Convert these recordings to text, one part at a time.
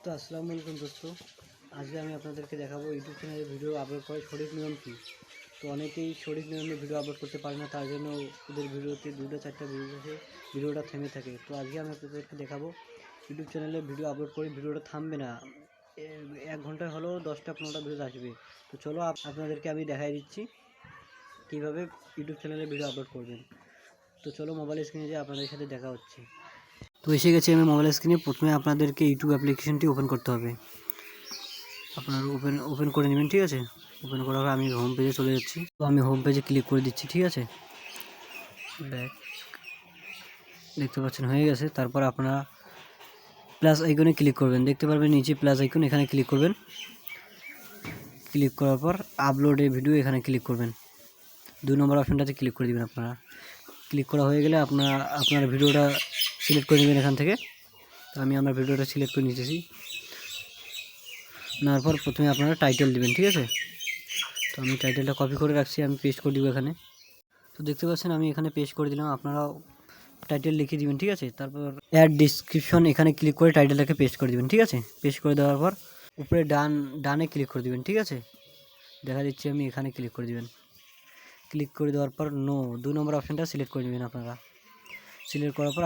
তো আসসালামু আলাইকুম দোস্ত, আজকে আমি আপনাদেরকে দেখাবো ইউটিউব চ্যানেলে ভিডিও আপলোড করার সঠিক নিয়ম কী। তো অনেকেই সঠিক নিয়মে ভিডিও আপলোড করতে পারে না, তার জন্য ওদের ভিডিওতে 2-4টা ভিডিওটা থেমে থাকে। তো আজকে আমি আপনাদেরকে দেখাবো ইউটিউব চ্যানেলে ভিডিও আপলোড করে ভিডিওটা থামবে না, 1 ঘন্টায় হলেও 10টা-15টা ভিডিও আসবে। তো চলো আপনাদেরকে আমি দেখাই দিচ্ছি কীভাবে ইউটিউব চ্যানেলে ভিডিও আপলোড করবেন। তো চলো মোবাইল স্ক্রিনে যে আপনাদের সাথে দেখা হচ্ছে। তো এসে গেছি আমি মোবাইল স্ক্রিনে। প্রথমে আপনাদেরকে ইউটিউব অ্যাপ্লিকেশনটি ওপেন করতে হবে। আপনারা ওপেন করে নেবেন, ঠিক আছে। ওপেন করার পর আমি হোম পেজে চলে যাচ্ছি। তো আমি হোম পেজে ক্লিক করে দিচ্ছি, ঠিক আছে। ব্যাক দেখতে পাচ্ছেন হয়ে গেছে। তারপর আপনারা প্লাস আইকনে ক্লিক করবেন, দেখতে পারবেন নিচে প্লাস আইকন, এখানে ক্লিক করবেন। ক্লিক করার পর আপলোড এ ভিডিও এখানে ক্লিক করবেন। 2 নম্বর অপশনটাতে ক্লিক করে দেবেন। আপনারা ক্লিক করা হয়ে গেলে আপনার ভিডিওটা সিলেক্ট করে নেবেন এখান থেকে। তো আমি আমার ভিডিওটা সিলেক্ট করে নিতেছি। নেওয়ার পর প্রথমে আপনারা টাইটেল দিবেন, ঠিক আছে। তো আমি টাইটেলটা কপি করে রাখছি, আমি পেস্ট করে দিব এখানে। তো দেখতে পাচ্ছেন আমি এখানে পেস্ট করে দিলাম, আপনারাও টাইটেল লিখে দিবেন, ঠিক আছে। তারপর অ্যাড ডিসক্রিপশন এখানে ক্লিক করে টাইটেলটাকে পেস্ট করে দিবেন, ঠিক আছে। পেস্ট করে দেওয়ার পর উপরে ডানে ক্লিক করে দিবেন, ঠিক আছে। দেখা দিচ্ছি আমি এখানে ক্লিক করে দিবেন। ক্লিক করে দেওয়ার পর 2 নম্বর অপশানটা সিলেক্ট করে নেবেন আপনারা। সিলেক্ট করার পর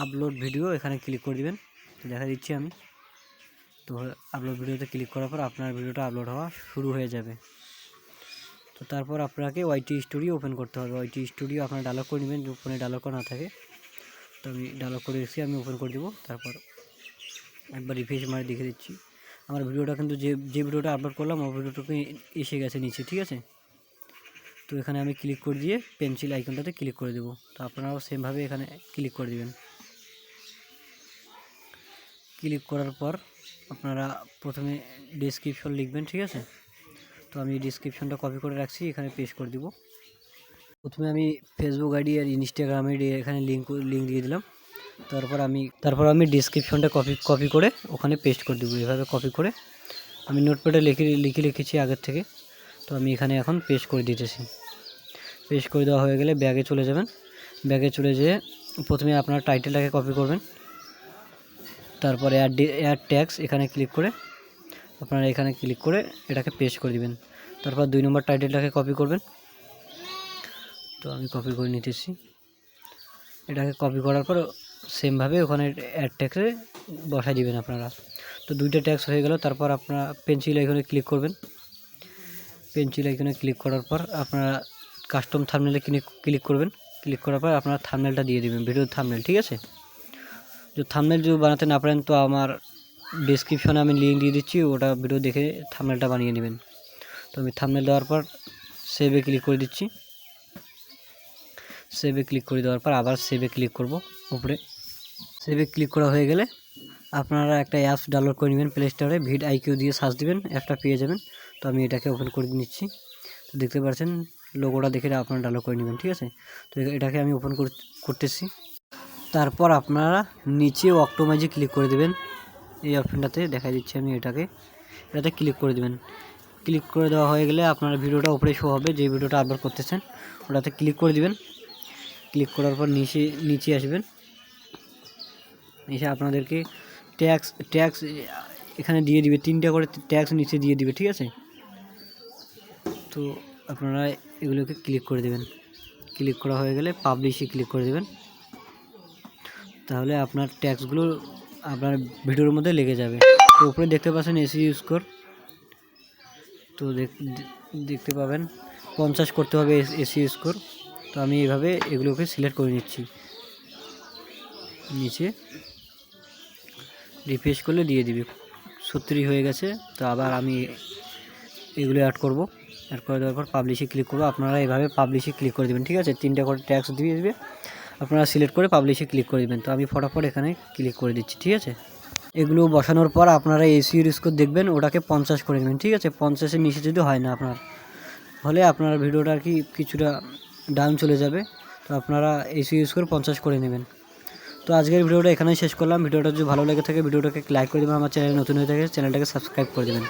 আপলোড ভিডিও এখানে ক্লিক করে দিবেন। তো দেখা দিচ্ছি আমি। তো আপলোড ভিডিওতে ক্লিক করার পর আপনার ভিডিওটা আপলোড হওয়া শুরু হয়ে যাবে। তো তারপর আপনাকে ওয়াইটি স্টুডিও ওপেন করতে হবে। ওয়াইটি স্টুডিও আপনারা ডাউনলোড করে নেবেন, যদি ফোনে ডাউনলোড করা না থাকে। তো আমি ডাউনলোড করে রেখেছি, আমি ওপেন করে দেবো। তারপর একবার রিফ্রেশ মারে দেখে দিচ্ছি আমার ভিডিওটা কিন্তু যে ভিডিওটা আপলোড করলাম ওই ভিডিওটাকে এসে গেছে নিচে, ঠিক আছে। তো এখানে আমি ক্লিক করে দিয়ে পেন্সিল আইকনটাতে ক্লিক করে দেবো। তো আপনারাও সেমভাবে এখানে ক্লিক করে দেবেন। ক্লিক করার পর আপনারা প্রথমে ডেসক্রিপশন লিখবেন, ঠিক আছে। তো আমি ডেসক্রিপশনটা কপি করে রাখছি, এখানে পেস্ট করে দিব। প্রথমে আমি ফেসবুক আইডি আর ইনস্টাগ্রাম আইডি এখানে লিঙ্ক দিয়ে দিলাম। তারপর আমি ডেসক্রিপশনটা কপি করে ওখানে পেস্ট করে দেবো। এভাবে কপি করে আমি নোটপ্যাডে লিখে রেখেছি আগের থেকে। তো আমি এখানে এখন পেস্ট করে দিতেছি। পেস্ট করে দেওয়া হয়ে গেলে ব্যাগে চলে যাবেন। ব্যাগে চলে যেয়ে প্রথমে আপনার টাইটেলটাকে কপি করবেন। তারপরে অ্যাড ট্যাগস এখানে ক্লিক করে আপনারা এখানে ক্লিক করে এটাকে পেস্ট করে দিবেন। তারপর 2 নম্বর টাইটেলটাকে কপি করবেন। তো আমি কপি করে নিতেছি। এটাকে কপি করার পর সেমভাবে ওখানে অ্যাড ট্যাগসে বসাই দিবেন আপনারা। তো 2টা ট্যাগস হয়ে গেল। তারপর আপনারা পেন্সিল আইকনে ক্লিক করবেন। পেন্সিল আইকনে ক্লিক করার পর আপনারা কাস্টম থাম্বনেলে ক্লিক করবেন। ক্লিক করার পর আপনারা থাম্বনেলটা দিয়ে দিবেন, ভিডিওর থাম্বনেল, ঠিক আছে। যদি থাম্বনেল যদি বানাতে না পারেন তো আমার ডেসক্রিপশনে আমি লিঙ্ক দিয়ে দিচ্ছি, ওটা ভিডিও দেখে থাম্বনেলটা বানিয়ে নেবেন। তো আমি থাম্বনেল দেওয়ার পর সেভে ক্লিক করে দিচ্ছি। সেভে ক্লিক করে দেওয়ার পর আবার সেভে ক্লিক করব। উপরে সেভে ক্লিক করা হয়ে গেলে আপনারা একটা অ্যাপস ডাউনলোড করে নেবেন প্লে স্টোরে, vidIQ দিয়ে সার্চ দিবেন, অ্যাপটা পেয়ে যাবেন। তো আমি এটাকে ওপেন করে নিচ্ছি। তো দেখতে পাচ্ছেন লোগোটা দেখে আপনারা ডাউনলোড করে নেবেন, ঠিক আছে। তো এটাকে আমি ওপেন করতেছি। তারপর আপনারা নিচে অক্টোমাইজে ক্লিক করে দেবেন। এই অপশনটাতে দেখা দিচ্ছি আমি, এটাতে ক্লিক করে দেবেন। ক্লিক করে দেওয়া হয়ে গেলে আপনার ভিডিওটা উপরে শো হবে, যে ভিডিওটা আপলোড করতেছেন ওটাতে ক্লিক করে দিবেন। ক্লিক করার পর নিচে আসবেন। এসে আপনাদেরকে ট্যাক্স এখানে দিয়ে দিবে, 3টা করে ট্যাক্স নিচে দিয়ে দিবে, ঠিক আছে। তো আপনারা এগুলোকে ক্লিক করে দেবেন। ক্লিক করা হয়ে গেলে পাবলিশে ক্লিক করে দেবেন। তাহলে আপনার ট্যাক্সগুলো আপনার ভিডিওর মধ্যে লেগে যাবে। তো উপরে দেখতে পাচ্ছেন SEO স্কোর। তো দেখতে পাবেন 50 করতে হবে SEO স্কোর। তো আমি এইভাবে এগুলোকে সিলেক্ট করে নিচ্ছি। নিচে রিফ্রেশ করলে দিয়ে দিবি 70 হয়ে গেছে। তো আবার আমি এগুলো অ্যাড করব। অ্যাড করে দেওয়ার পর পাবলিশে ক্লিক করব। আপনারা এইভাবে পাবলিশে ক্লিক করে দেবেন, ঠিক আছে। 3টা করে ট্যাক্স দিয়ে দেবে, আপনারা সিলেক্ট করে পাবলিশে ক্লিক করে দেবেন। তো আমি ফটাফট এখানে ক্লিক করে দিচ্ছি, ঠিক আছে। এগুলো বসানোর পর আপনারা SEO স্কোর দেখবেন, ওটাকে 50 করে নেবেন, ঠিক আছে। 50-এর নিচে যদি হয় না আপনার ভিডিওটা আর কি কিছুটা ডাউন চলে যাবে। তো আপনারা SEO স্কোর 50 করে নেবেন। তো আজকের ভিডিওটা এখানেই শেষ করলাম। ভিডিওটা যদি ভালো লেগে থাকে ভিডিওটাকে লাইক করে দেবেন, আমার চ্যানেলে নতুন হয়ে থাকে চ্যানেলটাকে সাবস্ক্রাইব করে দেবেন।